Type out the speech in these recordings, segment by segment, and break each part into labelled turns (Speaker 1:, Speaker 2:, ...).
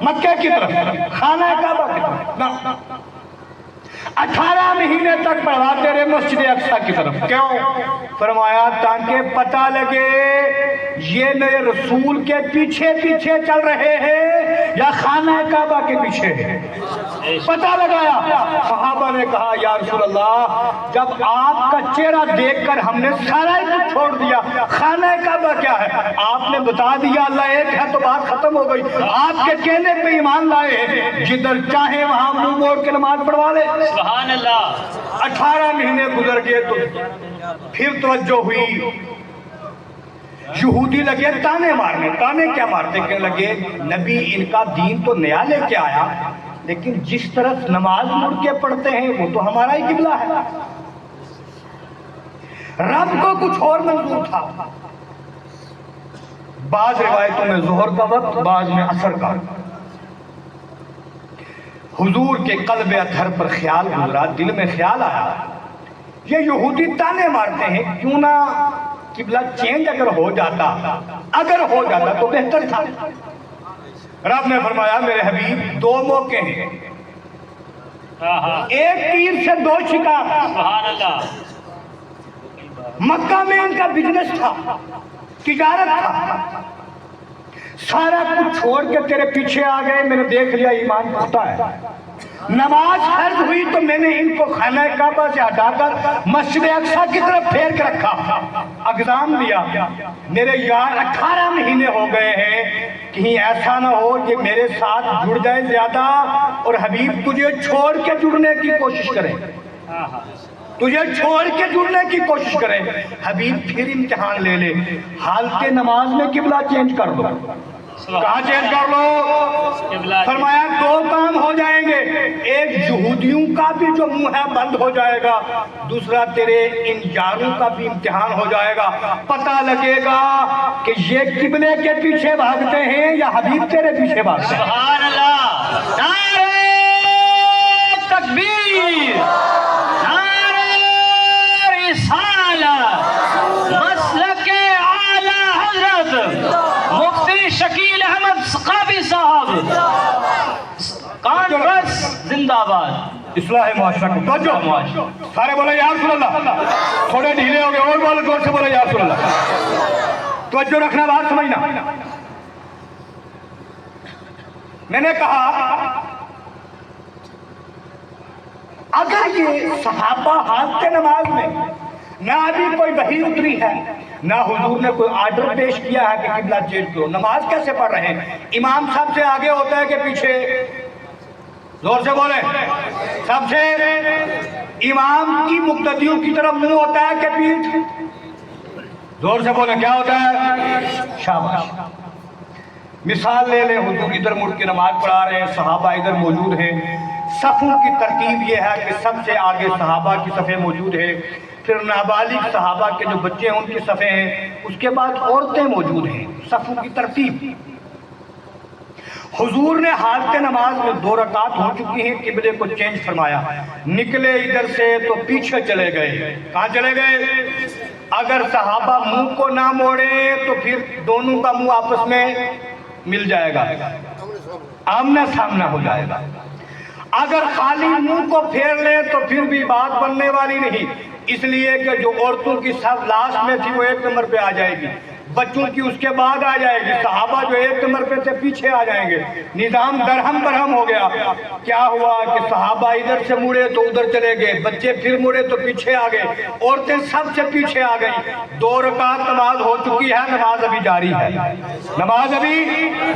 Speaker 1: مکہ کی طرف، خانہ کعبہ کی طرف نہ، 18 مہینے تک پڑھاتے رہے مسجد اقصی کی طرف. کیوں؟ فرمایا تاکہ پتہ لگے یہ میرے رسول کے پیچھے پیچھے چل رہے ہیں یا خانہ کعبہ کے پیچھے ہیں. پتہ لگایا. صحابہ نے کہا یا رسول اللہ جب آپ کا چہرہ دیکھ کر ہم نے سارا کچھ چھوڑ دیا، خانہ کعبہ کیا ہے آپ نے بتا دیا اللہ ایک ہے تو بات ختم ہو گئی. آپ کے کہنے پہ ایمان لائے، جدھر چاہے وہاں منہ موڑ کے نماز پڑھوا لے.
Speaker 2: سبحان اللہ.
Speaker 1: 18 مہینے گزر گئے تو پھر توجہ ہوئی. یہودی لگے تانے مارنے. تانے کیا مارتے؟ کہنے لگے نبی ان کا دین تو نیا لے کے آیا، لیکن جس طرف نماز مڑ کے پڑھتے ہیں وہ تو ہمارا ہی قبلہ ہے. رب کو کچھ اور منظور تھا. بعض روایتوں میں ظہر کا وقت، بعض میں عصر کا. حضور کے قلب اطہر پر خیال گزرا، دل میں خیال آیا یہ یہودی تانے مارتے ہیں، کیوں نہ قبلہ چینج اگر ہو جاتا تو بہتر تھا. رب نے فرمایا میرے حبیب دو موقع ہیں، ایک تیر سے دو شکار.
Speaker 2: سبحان اللہ.
Speaker 1: مکہ میں ان کا بزنس تھا، تجارت تھا، سارا کچھ چھوڑ کے تیرے پیچھے آ گئے. میں نے دیکھ لیا ایمان پختہ ہے. نماز فرض ہوئی تو میں نے ان کو خانہ کعبہ سے ہٹا کر مسجد اقصی کی طرف پھیر کے رکھا، اقدام دیا. میرے یار 18 مہینے ہو گئے ہیں، کہیں ایسا نہ ہو کہ میرے ساتھ جڑ جائے زیادہ اور حبیب تجھے چھوڑ کے جڑنے کی کوشش کرے، تجھے چھوڑ کے جڑنے کی کوشش کرے. حبیب پھر امتحان لے لے، حالت نماز میں قبلہ چینج کر دو. کہاں چینج کر لو؟ فرمایا دو کام ہو جائیں گے، ایک یہودیوں کا بھی جو منہ ہے بند ہو جائے گا، دوسرا تیرے ان یاروں کا بھی امتحان ہو جائے گا. پتہ لگے گا کہ یہ قبلے کے پیچھے بھاگتے ہیں یا حبیب تیرے پیچھے بھاگتے ہیں.
Speaker 2: سبحان اللہ. نعرہ تکبیر، نعرہ رسالت، مسلک اعلی حضرت مفتی شکیل احمد ثقافی صاحب، کانگریس زندہ باد.
Speaker 1: اصلاح معاشرہ کو توجہ. سارے بولے یا رسول اللہ. تھوڑے ڈھیلے ہو گئے، اور بولے زور سے بولے یا رسول اللہ. توجہ رکھنا، بات سمجھنا. میں نے کہا اگر یہ صحابہ حالت نماز میں نہ ابھی کوئی وحی اتری ہے، نہ حضور نے کوئی آرڈر پیش کیا ہے کہ قبلہ چینج کرو، نماز کیسے پڑھ رہے ہیں؟ امام سب سے آگے ہوتا ہے کہ پیچھے؟ زور سے بولیں. سب سے امام کی مقتدیوں کی طرف منہ ہوتا ہے کہ پیٹھ؟ زور سے بولیں کیا ہوتا ہے؟ شاباش. مثال لے لیں، حضور ادھر مڑ کے نماز پڑھا رہے ہیں، صحابہ ادھر موجود ہیں. صفوں کی ترتیب یہ ہے کہ سب سے آگے صحابہ کی صفیں موجود ہیں، پھر نابالغ صحابہ کے جو بچے ہیں ان کی صفیں ہیں، اس کے بعد عورتیں موجود ہیں. صفوں کی ترتیب. حضور نے حالت نماز میں 2 رکعت ہو چکی ہیں، قبلے کو چینج فرمایا. نکلے ادھر سے تو پیچھے چلے گئے. کہاں چلے گئے؟ اگر صحابہ منہ کو نہ موڑے تو پھر دونوں کا منہ آپس میں مل جائے گا، آمنا سامنا ہو جائے گا. اگر خالی منہ کو پھیر لے تو پھر بھی بات بننے والی نہیں، اس لیے کہ جو عورتوں کی صف لاسٹ میں تھی وہ 1 نمبر پہ آ جائے گی، بچوں کی اس کے بعد آ جائے گی، صحابہ جو 1 نمبر پہ تھے پیچھے آ جائیں گے. نظام درہم برہم ہو گیا. کیا ہوا کہ صحابہ ادھر سے مڑے تو ادھر چلے گئے، بچے پھر مڑے تو پیچھے آ گئے، عورتیں سب سے پیچھے آ گئی. 2 رکعت نماز ہو چکی ہے، نماز ابھی جاری ہے، نماز ابھی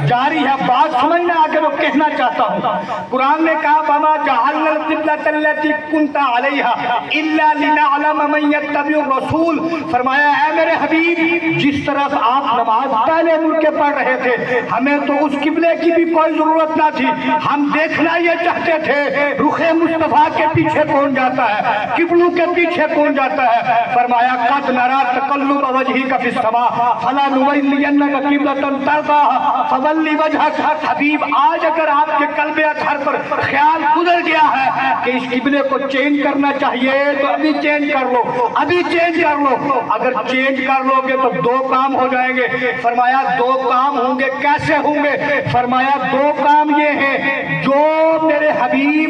Speaker 1: جاری ہے. بات سمجھنا آگے وہ کہنا چاہتا ہوں. قرآن نے کہا وَمَا جَعَلْنَا الْقِبْلَةَ الَّتِي كُنْتَ عَلَيْهَا إِلَّا لِنَعْلَمَ مَن يَتَّبِعُ الرَّسُولَ. فرمایا اے میرے حبیب جس طرح آپ نماز پہلے مڑ کے پڑھ رہے تھے، ہمیں تو اس قبلے کی بھی کوئی ضرورت نہ تھی. ہم دیکھنا یہ چاہتے تھے رخ مصطفیٰ کے پیچھے کون جاتا ہے، قبلوں کے پیچھے کون جاتا ہے. فرمایا قد نرى تقلب وجهك في السماء فلنولينك قبلة ترضاها فول وجهك. حبیب آج اگر آپ کے قلب اطہر پر خیال گزر گیا ہے کہ اس قبلے کو چینج کرنا چاہیے تو ابھی چینج کر لو، ابھی چینج کر لو. اگر چینج کر لو گے تو 2 کام ہو جائیں گے. فرمایا دو کام ہوں گے. کیسے ہوں گے؟ فرمایا دو کام یہ ہیں، جو میرے حبیب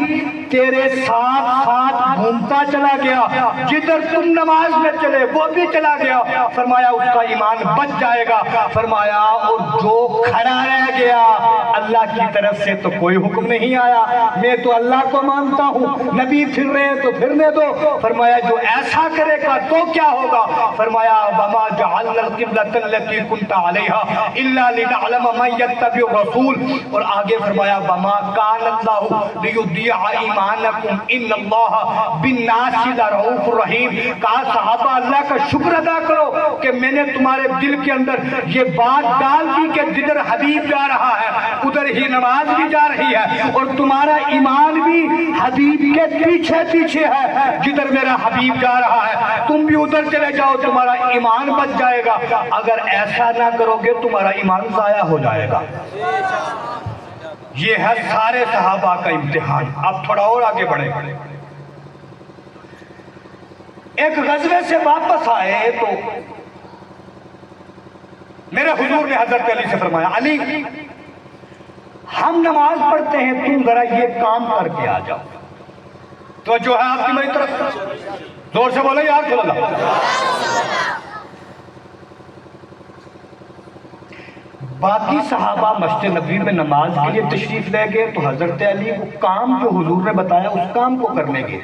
Speaker 1: تیرے ساتھ ساتھ گھومتا چلا گیا، جدھر تم نماز میں چلے وہ بھی چلا گیا، فرمایا اس کا ایمان بچ جائے گا. فرمایا اور جو کھڑا رہ گیا، اللہ کی طرف سے تو کوئی حکم نہیں آیا، میں تو اللہ کو مانتا ہوں، نبی پھر رہے ہیں تو پھرنے دو. فرمایا جو ایسا کرے گا تو کیا ہوگا؟ فرمایا وما جعلنا القبلة التي كنت عليها الا لنعلم من يتبع الرسول. اور آگے فرمایا وما كان الله ليضيع ایمانکم ان اللہ بالناس لرؤوف رحیم. کہا صحابہ اللہ کا شکر ادا کرو کہ میں نے تمہارے دل کے اندر یہ بات ڈال دی کہ جدھر حبیب جا رہا ہے ادھر ہی نماز بھی جا رہی ہے، اور تمہارا ایمان بھی حبیب کے پیچھے پیچھے ہے. جدھر میرا حبیب جا رہا ہے تم بھی ادھر چلے جاؤ، تمہارا ایمان بچ جائے گا. اگر ایسا نہ کرو گے تمہارا ایمان ضائع ہو جائے گا. یہ ہے سارے صحابہ کا امتحان. اب تھوڑا اور آگے بڑھے. ایک غزوے سے واپس آئے تو میرے حضور نے حضرت علی سے فرمایا علی ہم نماز پڑھتے ہیں، تم ذرا یہ کام کر کے آ جاؤ. تو جو ہے آپ کی میری طرف زور سے بولے یا رسول اللہ. باقی صحابہ مسجد نبوی میں نماز کے لیے تشریف لے گئے تو حضرت علی وہ کام جو حضور نے بتایا اس کام کو کرنے گئے.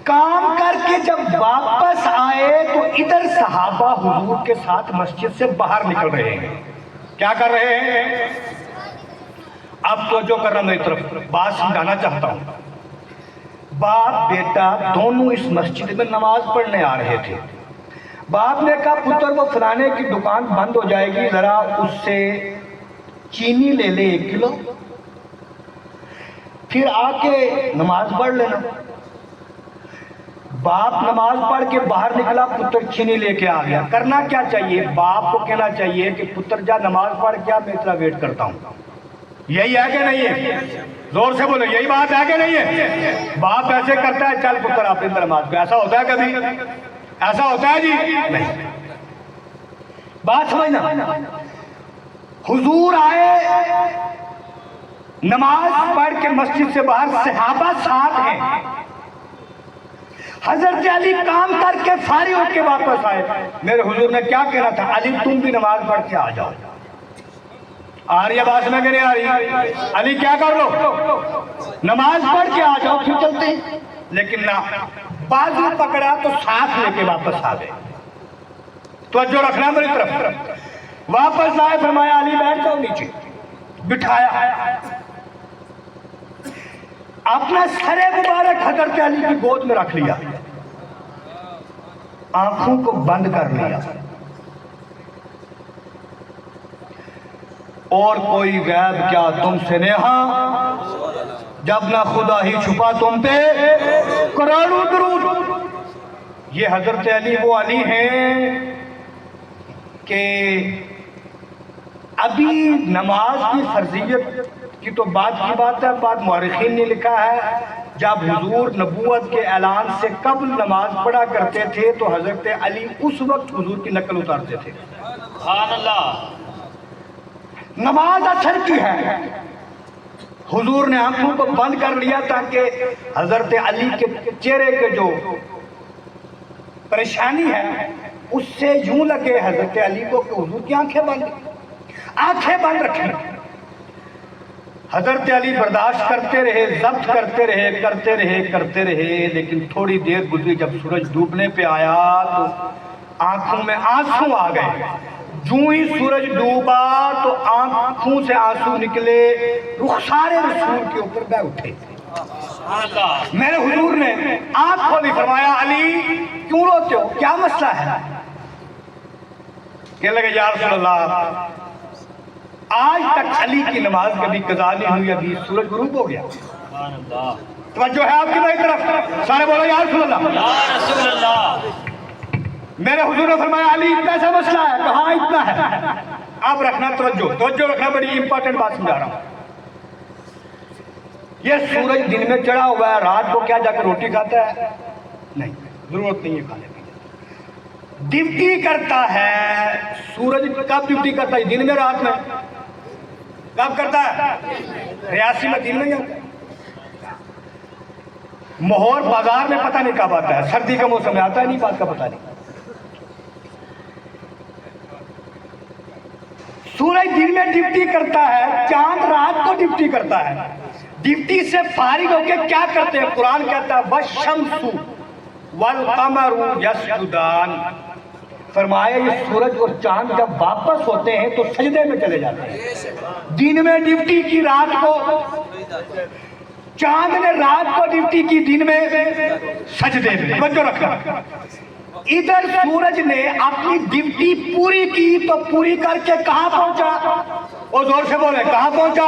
Speaker 1: کام کر کے جب واپس آئے تو ادھر صحابہ حضور کے ساتھ مسجد سے باہر نکل رہے ہیں. کیا کر رہے ہیں؟ اب تو جو کر رہا میری طرف بات سمجھانا چاہتا ہوں. باپ بیٹا دونوں اس مسجد میں نماز پڑھنے آ رہے تھے. باپ نے کہا پتر وہ فلانے کی دکان بند ہو جائے گی، ذرا اس سے چینی لے لے 1 کلو، پھر آ کے نماز پڑھ لینا. باپ نماز پڑھ کے باہر نکلا، پتر چینی لے کے آ گیا. کرنا کیا چاہیے؟ باپ کو کہنا چاہیے کہ پتر جا نماز پڑھ کے میں اتنا ویٹ کرتا ہوں. یہی ہے کہ نہیں ہے؟ زور سے بولو یہی بات ہے کہ نہیں ہے؟ باپ ایسے کرتا ہے چل پتر آپ ادھر نماز پہ. ایسا ہوتا ہے کبھی؟ ایسا ہوتا ہے جی؟ نہیں. بات سمجھنا. حضور آئے نماز پڑھ کے مسجد سے باہر، صحابہ ساتھ ہیں. حضرت علی کام کر کے فارغ ہو کے واپس آئے. میرے حضور نے کیا کہنا تھا؟ علی تم بھی نماز پڑھ کے آ جاؤ. آ رہی ہے بات میں کہ نہیں آ رہی؟ علی کیا کر لو، نماز پڑھ کے آ جاؤ پھر چلتے ہیں. لیکن نہ، بازو پکڑا تو ساتھ لے کے واپس آ گئے. توجہ رکھنا میری طرف. واپس آئے فرمایا علی بیٹھ جاؤ نیچے. بٹھایا، اپنا سر مبارک حضرت علی کی گود میں رکھ لیا، آنکھوں کو بند کر لیا، اور کوئی غیب کیا تم سے نیہا، جب نہ خدا ہی چھپا تم پہ کروڑوں درود. یہ حضرت علی وہ علی ہیں کہ ابھی نماز کی فرضیت کی تو بات کی بات ہے، بعد مورخین نے لکھا ہے جب حضور نبوت کے اعلان سے قبل نماز پڑھا کرتے تھے تو حضرت علی اس وقت حضور کی نقل اتارتے تھے.
Speaker 2: سبحان اللہ.
Speaker 1: نماز اثر کی ہے. حضور نے آنکھوں کو بند کر لیا تاکہ حضرت علی کے چہرے کے جو پریشانی ہے اس سے یوں لگے حضرت علی کو کہ حضور کی آنکھیں بند رکھیں. حضرت علی برداشت کرتے رہے، ضبط کرتے رہے، لیکن تھوڑی دیر گزری، جب سورج ڈوبنے پہ آیا تو آنکھوں میں آنسو آ گئے. جو ہی سورج ڈوبا تو آنکھوں سے آنسو نکلے، رخسار رسول کے اوپر بہ اٹھے. میرے حضور نے آنکھ کھولی، فرمایا علی کیوں روتے ہو، کیا مسئلہ ہے؟ کہنے لگے یا رسول اللہ آج تک علی کی نماز کبھی قضا نہیں ہوئی، ابھی سورج غروب ہو گیا. توجہ ہے آپ کی میری طرف؟ سارے بولو یا رسول اللہ.
Speaker 2: یا رسول اللہ.
Speaker 1: میرے حضور نے فرمایا علی اتنا سا مسئلہ ہے؟ کہاں اتنا ہے. اب رکھنا توجہ رکھنا، بڑی امپورٹنٹ بات سمجھا رہا ہوں. یہ سورج دن میں چڑھا ہوا ہے، رات کو کیا جا کر روٹی کھاتا ہے؟ نہیں، ضرورت نہیں ہے کھانے کی. ڈیوٹی کرتا ہے. سورج کب ڈیوٹی کرتا ہے؟ دن میں رات میں؟ کب کرتا ہے؟ ریاسی میں دن میں ہی آتا ہے. مہور بازار میں پتہ نہیں کب آتا ہے، سردی کا موسم میں آتا ہے، نہیں بات کا پتہ نہیں. سورج دن میں ڈیوٹی کرتا ہے، چاند رات کو ڈیوٹی کرتا ہے. ڈیوٹی سے فارغ ہو کے کیا کرتے ہیں؟ قرآن کہتا ہے وَالشَّمْسُ وَالْقَمَرُ يَسْجُدَانِ. فرمایا یہ سورج اور چاند جب واپس ہوتے ہیں تو سجدے میں چلے جاتے ہیں. دن میں ڈیوٹی کی، رات کو چاند نے رات کو ڈیوٹی کی، دن میں سجدے میں. توجہ رکھنا. ادھر سورج نے اپنی ڈیوٹی پوری کی تو پوری کر کے کہاں پہنچا؟ اور زور سے بولے کہاں پہنچا؟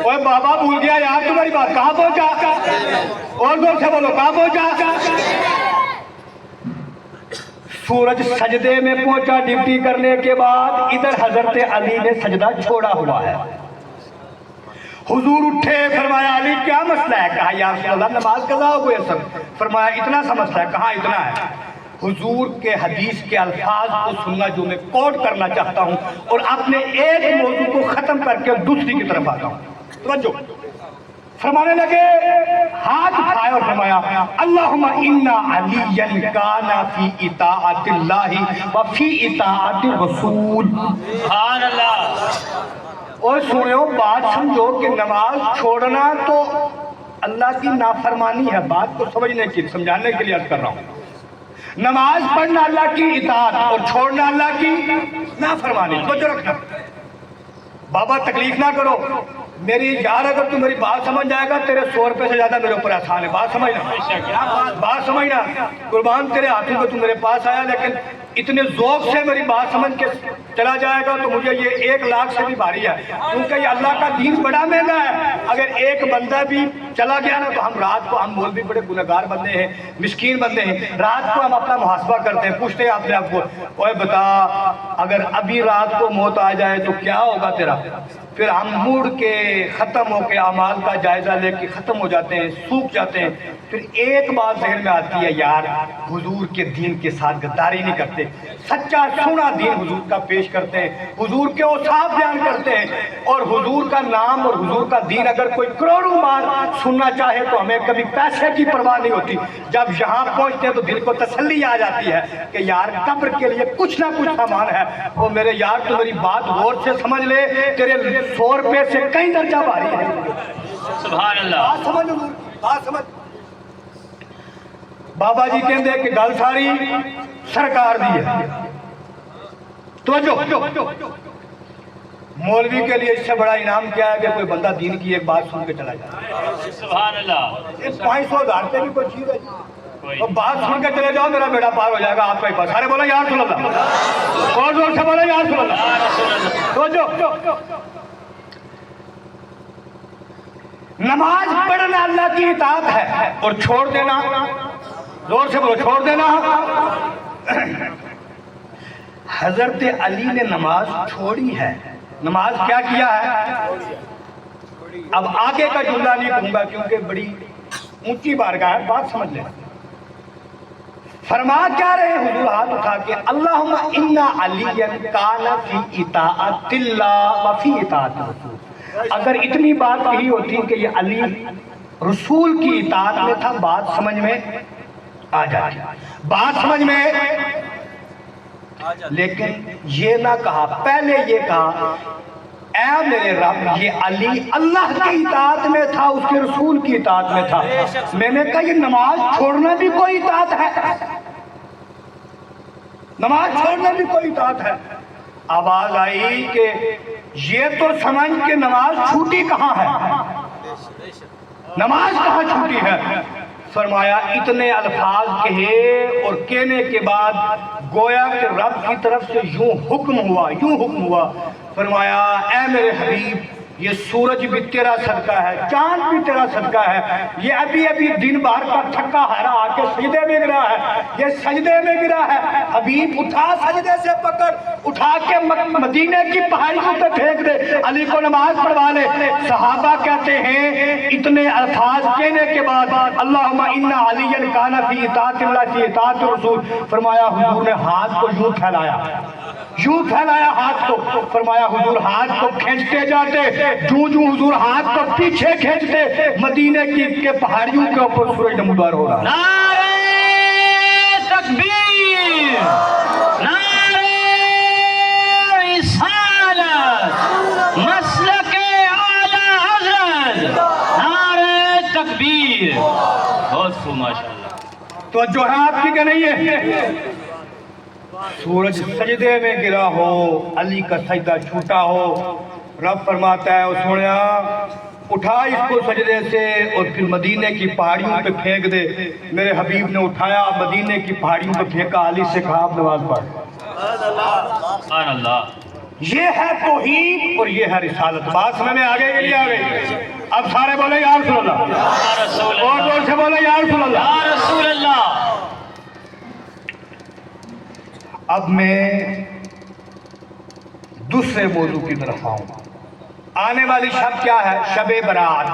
Speaker 1: اوے بابا بھول گیا یار تمہاری بات، کہاں پہنچا؟ اور زور سے بولو کہاں پہنچا؟ سورج سجدے میں پہنچا ڈیوٹی کرنے کے بعد. ادھر حضرت علی نے سجدہ چھوڑا ہوا ہے. حضور اٹھے، فرمایا علی کیا مسئلہ ہے؟ کہا یا رسول اللہ نماز قضا ہو گئی سب. فرمایا اتنا سا مسئلہ ہے؟ کہاں اتنا ہے؟ حضور کے حدیث کے الفاظ کو سننا جو میں کوٹ کرنا چاہتا ہوں اور اپنے ایک موضوع کو ختم کر کے دوسری کی طرف آتا ہوں. توجہ. فرمانے لگے، ہاتھ اٹھائے اور فرمایا اللہم انا علی کان فی اطاعت اللہ و فی اطاعت الرسول.
Speaker 2: سبحان اللہ.
Speaker 1: اور سنو بات سمجھو کہ نماز چھوڑنا تو اللہ کی نافرمانی ہے. بات کو سمجھنے کی، سمجھانے کے لیے عرض کر رہا ہوں. نماز پڑھنا اللہ کی اطاعت اور چھوڑنا اللہ کی نافرمانی. توجہ رکھنا. بابا تکلیف نہ کرو میری یار، اگر تو میری بات سمجھ جائے گا تیرے 100 روپے سے زیادہ میرے اوپر احسان ہے. بات سمجھنا، بات سمجھنا. قربان تیرے ہاتھوں کو تو میرے پاس آیا، لیکن اتنے ذوق سے میری بات سمجھ کے چلا جائے گا تو مجھے یہ 1 لاکھ سے بھی بھاری ہے، کیونکہ یہ اللہ کا دین بڑا مہنگا ہے. اگر ایک بندہ بھی چلا گیا نا تو ہم رات کو، ہم مولوی بڑے گنہگار بندے ہیں، مسکین بندے ہیں، رات کو ہم اپنا محاسبہ کرتے ہیں، پوچھتے ہیں اپنے آپ کو اوے بتا اگر ابھی رات کو موت آ جائے تو کیا ہوگا تیرا؟ پھر ہم موڑ کے ختم ہو کے اعمال کا جائزہ لے کے ختم ہو جاتے ہیں، سوکھ جاتے ہیں. پھر ایک بات ذہن میں آتی ہے، یار حضور کے دین کے ساتھ غداری نہیں کرتے، سچا سونا دین حضور کا پیش کرتے ہیں، حضور کے اوصاف بیان کرتے ہیں. اور حضور کا نام اور حضور کا دین اگر کوئی کروڑوں بار سننا چاہے تو ہمیں کبھی پیسے کی پرواہ نہیں ہوتی. جب یہاں پہنچتے ہیں تو دل کو تسلی آ جاتی ہے کہ یار قبر کے لیے کچھ نہ کچھ سامان ہے. وہ میرے یار تو میری بات غور سے سمجھ لے، تیرے 100 روپے سے کئی درجہ بھاری ہے.
Speaker 2: سبحان اللہ.
Speaker 1: بات سمجھ حضور، بات سمجھ. بابا جی کہتے ہیں کہ گل ساری سرکار دی ہے. توجہ. مولوی کے لیے اس سے بڑا انعام کیا ہے کہ کوئی بندہ دین کی ایک بات سن کے چلا جائے.
Speaker 2: سبحان اللہ.
Speaker 1: 500,000 روپے کی کوئی چیز ہے، اور بات سن کے چلے جاؤ میرا بیڑا پار ہو جائے گا آپ کا ہی پاس. سارے بولے یا رسول اللہ، اور زور سے بولے یا رسول اللہ. توجہ. نماز پڑھنا اللہ کی اطاعت ہے اور چھوڑ دینا، زور سے بولو چھوڑ دینا. حضرت علی نے نماز چھوڑی ہے. نماز کیا کیا ہے؟ اب آگے کا جملہ نہیں کہوں گا کیونکہ بڑی اونچی بارگاہ ہے، بات سمجھ لیں. فرما کیا رہے حضور ہاتھ اٹھا کے اللہم انا علی کان فی اطاعت اللہ و فی اطاعت الرسول. اگر اتنی بات کہی ہوتی کہ یہ علی رسول کی اطاعت میں تھا، بات سمجھ میں آ جاتی، بات سمجھ میں. لیکن یہ نہ کہا، پہلے یہ کہا اے میرے رب یہ علی اللہ کی اطاعت میں تھا، اس کے رسول کی اطاعت میں تھا. میں نے کہا یہ نماز چھوڑنا بھی کوئی اطاعت ہے، نماز چھوڑنا بھی کوئی اطاعت ہے. آواز آئی کہ یہ تو سمجھ کہ نماز چھوٹی کہاں ہے، نماز کہاں چھوٹی ہے. فرمایا اتنے الفاظ کہے اور کہنے کے بعد گویا کہ رب کی طرف سے یوں حکم ہوا. فرمایا اے میرے حبیب یہ سورج بھی تیرا صدقہ ہے، چاند بھی تیرا صدقہ ہے، یہ ابھی ابھی دن بھر کا تھکا ہرا آ کے سجدے میں گرا ہے، یہ سجدے میں گرا ہے، حبیب اٹھا سجدے سے پکڑ، اٹھا کے مدینے کی پہاڑیوں پہ پھینک دے، علی کو نماز پڑھوا لے۔ صحابہ کہتے ہیں اتنے الفاظ کہنے کے بعد اللہم انا علی کان فی اطاعت اللہ فی اطاعت رسول، فرمایا حضور نے ہاتھ کو یوں پھیلایا، یوں پھیلایا ہاتھ کو، فرمایا حضور ہاتھ کو کھینچتے جاتے، جوں جوں حضور ہاتھ کو پیچھے کھینچتے، مدینے کی پہاڑیوں کے اوپر سورج نمودار ہو رہا۔
Speaker 2: نعرہ تکبیر، نعرہ رسالت، مسلک اعلی حضرت، نعرہ تکبیر۔ بہت خوب ماشاءاللہ۔
Speaker 1: توجہ ہے آپ کی کہ نہیں ہے؟ سورج سجدے میں گرا ہو، علی کا سجدہ چھوٹا ہو، رب فرماتا ہے او سونیا اٹھا اس کو سجدے سے اور پھر مدینے کی پہاڑیوں پہ پھینک دے۔ میرے حبیب نے اٹھایا، مدینے کی پہاڑیوں پہ پھینکا، علی سے کہا آپ نماز پڑھ۔
Speaker 2: سبحان اللہ۔
Speaker 1: یہ ہے توحید اور یہ ہے رسالت۔ بات سمجھ میں آگے یہ آ گئی؟ اب سارے بولے یا رسول اللہ،
Speaker 2: یا رسول
Speaker 1: اور
Speaker 2: اللہ،
Speaker 1: زور سے بولے یا رسول اللہ۔
Speaker 2: یا رسول اللہ۔
Speaker 1: اب میں دوسرے موضوع کی طرف آؤں۔ آنے والی شب کیا ہے؟ شب برات۔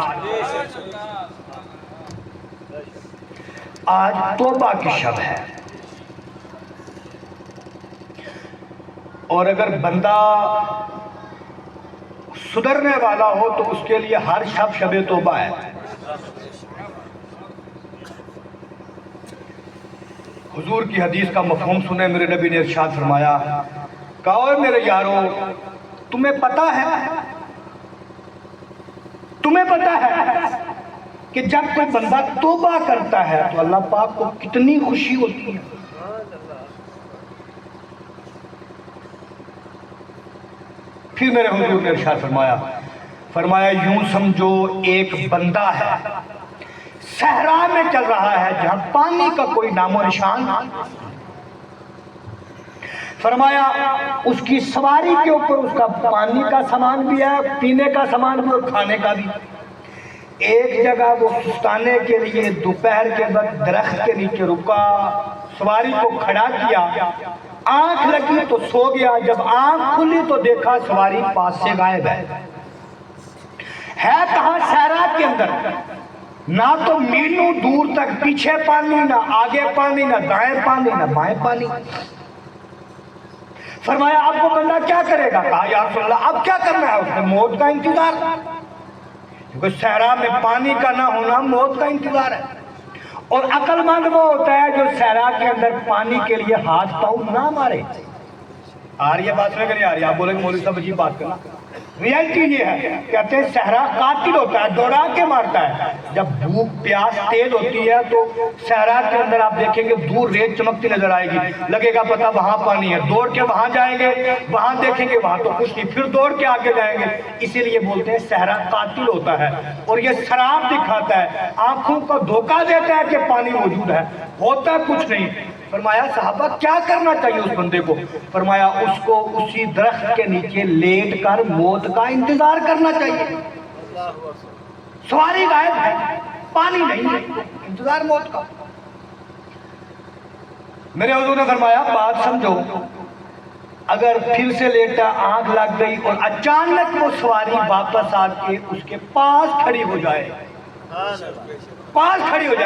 Speaker 1: آج توبہ کی شب ہے، اور اگر بندہ سدھرنے والا ہو تو اس کے لیے ہر شب شب توبہ ہے۔ حضور کی حدیث کا مفہوم سنے، میرے نبی نے ارشاد فرمایا، کہا اوے میرے یارو تمہیں پتہ ہے کہ جب کوئی بندہ توبہ کرتا ہے تو اللہ پاک کو کتنی خوشی ہوتی ہے۔ پھر میرے حضور نے ارشاد فرمایا یوں سمجھو ایک بندہ ہے صحرا میں چل رہا ہے جہاں پانی کا کوئی نام و نشان، فرمایا اس کی سواری کے اوپر اس کا پانی کا سامان بھی ہے، پینے کا سامان بھی اور کھانے کا بھی۔ ایک جگہ وہ سستانے کے لیے دوپہر کے وقت درخت کے نیچے رکا، سواری کو کھڑا کیا، آنکھ لگی تو سو گیا، جب آنکھ کھلی تو دیکھا سواری پاس سے غائب ہے کہاں؟ صحرا کے اندر، نہ تو میلوں دور تک پیچھے پانی، نہ آگے پانی، نہ دائیں پانی، نہ بائیں پانی۔ فرمایا اب وہ بندہ کیا کرے گا؟ کہا یا رسول اللہ اب کیا کرنا ہے؟ اس نے موت کا انتظار، کیونکہ صحرا میں پانی کا نہ ہونا موت کا انتظار ہے۔ اور عقل مند وہ ہوتا ہے جو صحرا کے اندر پانی کے لیے ہاتھ پاؤں نہ مارے۔ آ رہی ہے بات میں کہ نہیں آ رہی ہے؟ آپ بولیں گے مولوی صاحب عجیب بات کرنا، ریئلٹی یہ ہے، کہتے ہیں صحرا قاتل ہوتا ہے، دوڑا کے مارتا ہے۔ جب بھوک پیاس تیز ہوتی ہے تو صحرا کے اندر آپ دیکھیں گے دور ریت چمکتی نظر آئے گی، لگے گا پتہ وہاں پانی ہے، دوڑ کے وہاں جائیں گے، وہاں دیکھیں گے وہاں تو کچھ نہیں، پھر دوڑ کے آگے جائیں گے۔ اسی لیے بولتے ہیں صحرا قاتل ہوتا ہے، اور یہ سراب دکھاتا ہے، آنکھوں کو دھوکہ دیتا ہے کہ پانی موجود ہے، ہوتا کچھ نہیں۔ فرمایا صحابہ کیا کرنا چاہیے اس بندے کو؟ فرمایا اس کو اسی درخت کے نیچے لیٹ کر موت کا انتظار کرنا چاہیے۔ سواری غائب ہے، پانی نہیں ہے، انتظار موت کا۔ میرے حضور نے فرمایا بات سمجھو، اگر پھر سے لیٹا، آنکھ لگ گئی اور اچانک وہ سواری واپس آ کے اس کے پاس کھڑی ہو جائے،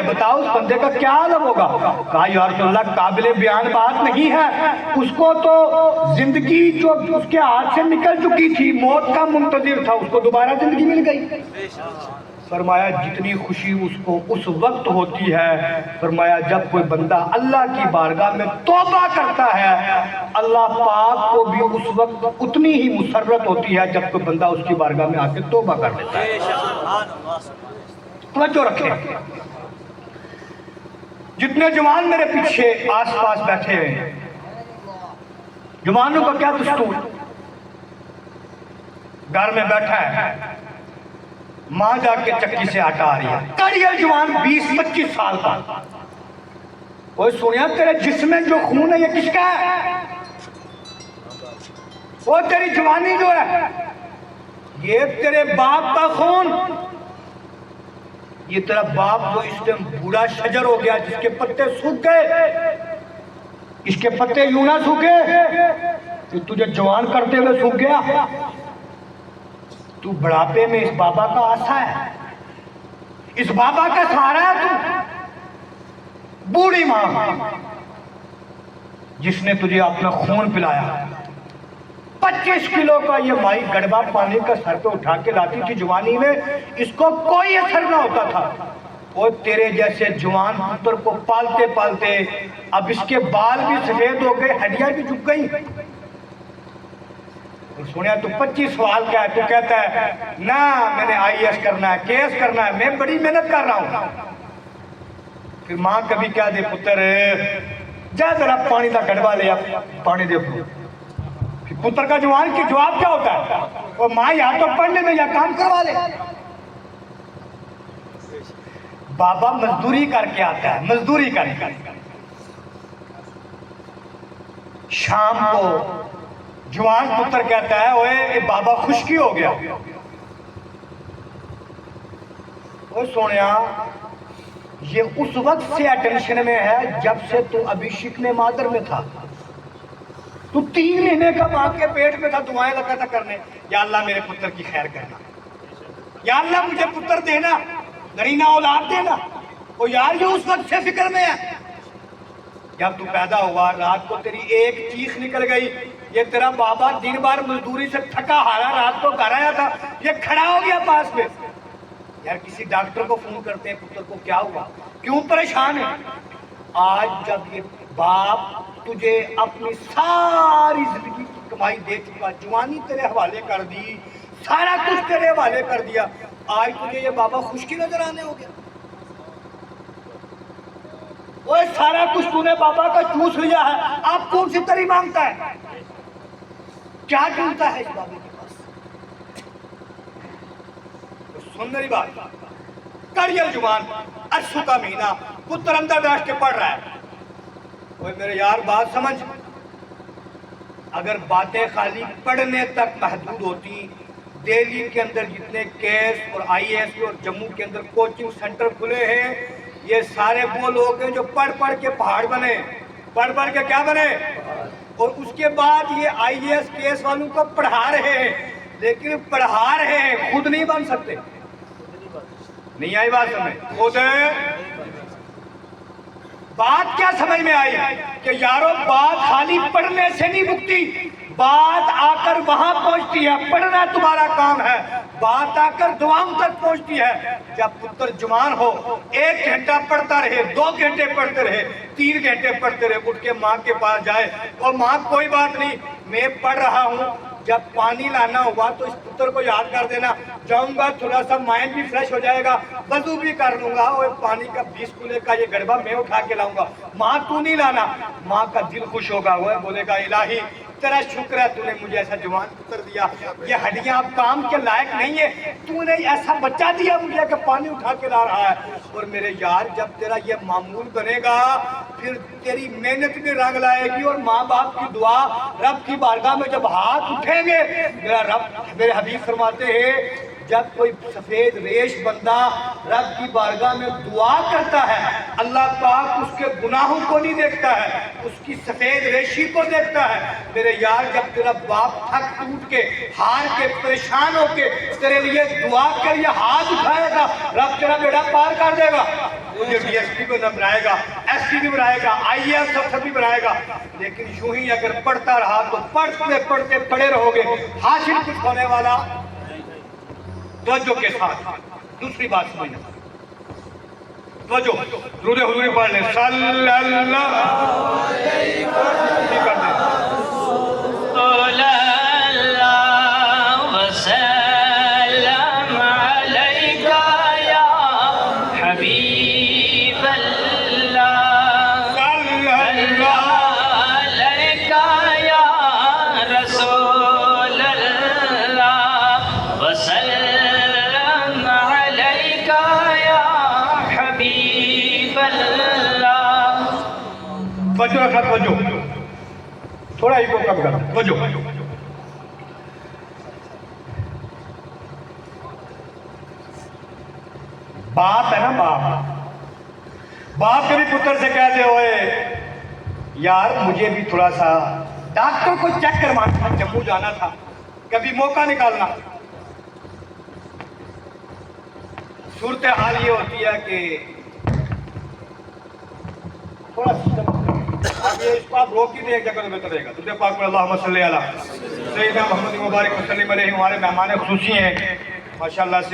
Speaker 1: بتاؤ اس بندے کا کیا حال ہوگا؟ کہا یا رسول اللہ قابل بیان بات نہیں ہے، اس کو تو زندگی جو اس کے ہاتھ سے نکل چکی تھی، موت کا منتظر تھا، اس کو دوبارہ زندگی مل گئی۔ فرمایا جتنی خوشی اس کو اس وقت ہوتی ہے، فرمایا جب کوئی بندہ اللہ کی بارگاہ میں توبہ کرتا ہے، اللہ پاک کو بھی اس وقت اتنی ہی مسرت ہوتی ہے جب کوئی بندہ اس کی بارگاہ میں آ کے توبہ کر لیتا ہے۔ توجہ رکھیں، جتنے جوان میرے پیچھے آس پاس بیٹھے ہیں، جوانوں کا کیا دستور؟ گھر میں بیٹھا ہے، ماں جا کے چکی سے آٹا آ رہی ہے، کڑیے جوان 20-25 سال کا، وہ سنیا تیرے جسم میں جو خون ہے یہ کس کا ہے؟ وہ تیری جوانی جو ہے یہ تیرے باپ کا خون، یہ تیرا باپ وہ اس ٹائم بوڑھا شجر ہو گیا جس کے پتے سوکھ گئے، اس کے پتے یوں نہ سوکھے کہ تجھے جوان کرتے ہوئے سوکھ گیا۔ تو بڑھاپے میں اس بابا کا آسا ہے، اس بابا کا سہارا ہے تو۔ بوڑھی ماں جس نے تجھے اپنا خون پلایا، 25 کلو کا یہ مائی گڑبا پانی کا سر پہ اٹھا کے لاتی تھی جوانی میں، اس کو کوئی اثر نہ ہوتا تھا۔ اور تیرے جیسے جوان پتر کو پالتے پالتے اب اس کے بال بھی سفید ہو گئے، ہڈیاں بھی جھک گئی۔ سنیا تو 25 سوال کیا ہے، تو کہتا ہے نا میں نے IAS کرنا ہے، KS کرنا ہے، میں بڑی محنت کر رہا ہوں۔ پھر ماں کبھی کیا دے پتر جا ذرا پانی کا گڑبا لے، پانی دے۔ پھر پتر کا جوان کی جواب کیا ہوتا ہے؟ اور ماں یا تو پڑھنے میں یا کام کروا لے۔ بابا مزدوری کر کے آتا ہے، مزدوری کر کے شام کو جوان پتر کہتا ہے اوے بابا خشکی ہو گیا۔ اوے سونیا یہ اس وقت سے اٹینشن میں ہے جب سے تو ابھی شکم مادر میں تھا۔ تو 3 مہینے کا ماں کے پیٹ میں تھا، دعائیں لگا تھا کرنے، یا اللہ میرے پتر کی خیر کرنا، یا اللہ مجھے پتر دینا، نرینہ اولاد دینا۔ اور یار یہ اس وقت سے فکر میں ہے۔ جب تو پیدا ہوا رات کو تیری ایک چیخ نکل گئی، یہ تیرا بابا دن بار مزدوری سے تھکا ہارا رات کو گھر آیا تھا، یہ کھڑا ہو گیا پاس میں۔ یار کسی ڈاکٹر کو فون کرتے ہیں پتر کو کیا ہوا، کیوں پریشان ہے؟ آج جب یہ باپ تجھے اپنی ساری زندگی کی کمائی دے چکا، جوانی تیرے حوالے کر دی، سارا کچھ تیرے حوالے کر دیا، آج تجھے یہ بابا خشکی نظر آنے ہو گیا۔ وہ سارا کچھ تو نے بابا کا چوس لیا ہے، آپ کون سی تری مانگتا ہے؟ کیا ڈھونڈتا ہے اس بابے کے پاس؟ سن میری بات، کڑیل جوان، اشو کا مہینہ، پتر اندر بیٹھ کے پڑھ رہا ہے۔ اوے میرے یار بات سمجھ، اگر باتیں خالی پڑھنے تک محدود ہوتی، دہلی کے اندر جتنے کیس اور IAS اور جموں کے اندر کوچنگ سینٹر کھلے ہیں، یہ سارے وہ لوگ ہیں جو پڑھ پڑھ کے پہاڑ بنے، پڑھ پڑھ کے کیا بنے، اور اس کے بعد یہ IAS KS والوں کو پڑھا رہے ہیں، لیکن پڑھا رہے ہیں خود نہیں بن سکتے۔ نہیں آئی بات سمجھ؟ خود بات کیا سمجھ میں آئی کہ یارو بات خالی پڑھنے سے نہیں رکتی، بات آ کر وہاں پہنچتی ہے، پڑھنا تمہارا کام ہے، بات آ کر دعاؤں تک پہنچتی ہے۔ جب پتر جوان ہو 1 گھنٹہ پڑھتا رہے، 2 گھنٹے پڑھتے رہے، 3 گھنٹے پڑھتے رہے، اٹھ کے ماں کے پاس جائے اور ماں کوئی بات نہیں میں پڑھ رہا ہوں، جب پانی لانا ہوا تو اس پتر کو یاد کر دینا، جاؤں گا تھوڑا سا مائنڈ بھی فریش ہو جائے گا، وضو بھی کر لوں گا، اور پانی کا 20 کلے کا یہ گڑبا میں اٹھا کے لاؤں گا، ماں تو نہیں لانا۔ ماں کا دل خوش ہوگا، وہ بولے گا الہی تیرا شکر ہے تو نے مجھے ایسا جوان پتر دیا، یہ ہڈیاں اب کام کے لائق نہیں ہے، تو نے ایسا بچہ دیا مجھے کہ پانی اٹھا کے لا رہا ہے۔ اور میرے یار جب تیرا یہ معمول بنے گا پھر تیری محنت بھی رنگ لائے گی، اور ماں باپ کی دعا رب کی بارگاہ میں جب ہاتھ اٹھیں گے، میرا رب میرے حبیب فرماتے ہیں جب کوئی سفید ریش بندہ رب کی بارگاہ میں دعا کرتا ہے، اللہ پاک اس کے گناہوں کو نہیں دیکھتا ہے، اس کی سفید ریشی کو دیکھتا ہے۔ میرے یار جب تیرا باپ تھک ٹوٹ کے ہار کے پریشان ہو کے تیرے لیے دعا کر یہ ہاتھ اٹھائے گا، رب تیرا بیڑا پار کر دے گا، مجھے DSP کو نہ بنائے گا، SP بھی بنائے گا، IAS افسر بھی بنائے گا۔ لیکن یوں ہی اگر پڑھتا رہا تو پڑھتے پڑھتے پڑے رہو گے، حاصل کچھ ہونے والا توجہ کے ساتھ۔ دوسری بات سمجھنا، توجہ، درود حضوری پڑھ لیں، صلی اللہ علیہ وسلم، توجہ رکھا، توجہ تھوڑا ہی کو کم کر، توجہ۔ باپ ہے نا باپ، باپ کبھی پتر سے کہتے ہوئے یار مجھے بھی تھوڑا سا ڈاکٹر کو چیک کروانا، جموں جانا تھا، کبھی موقع نکالنا۔ صورتحال یہ ہوتی ہے کہ تھوڑا آگے اس کو آپ روک ہی دیں، ایک جگہ میں کرے گا۔ تو پاک پر اللہم صلی علی سیدنا محمد مبارک وسلم علیہ، ہمارے مہمان خصوصی ہیں ماشاءاللہ سے۔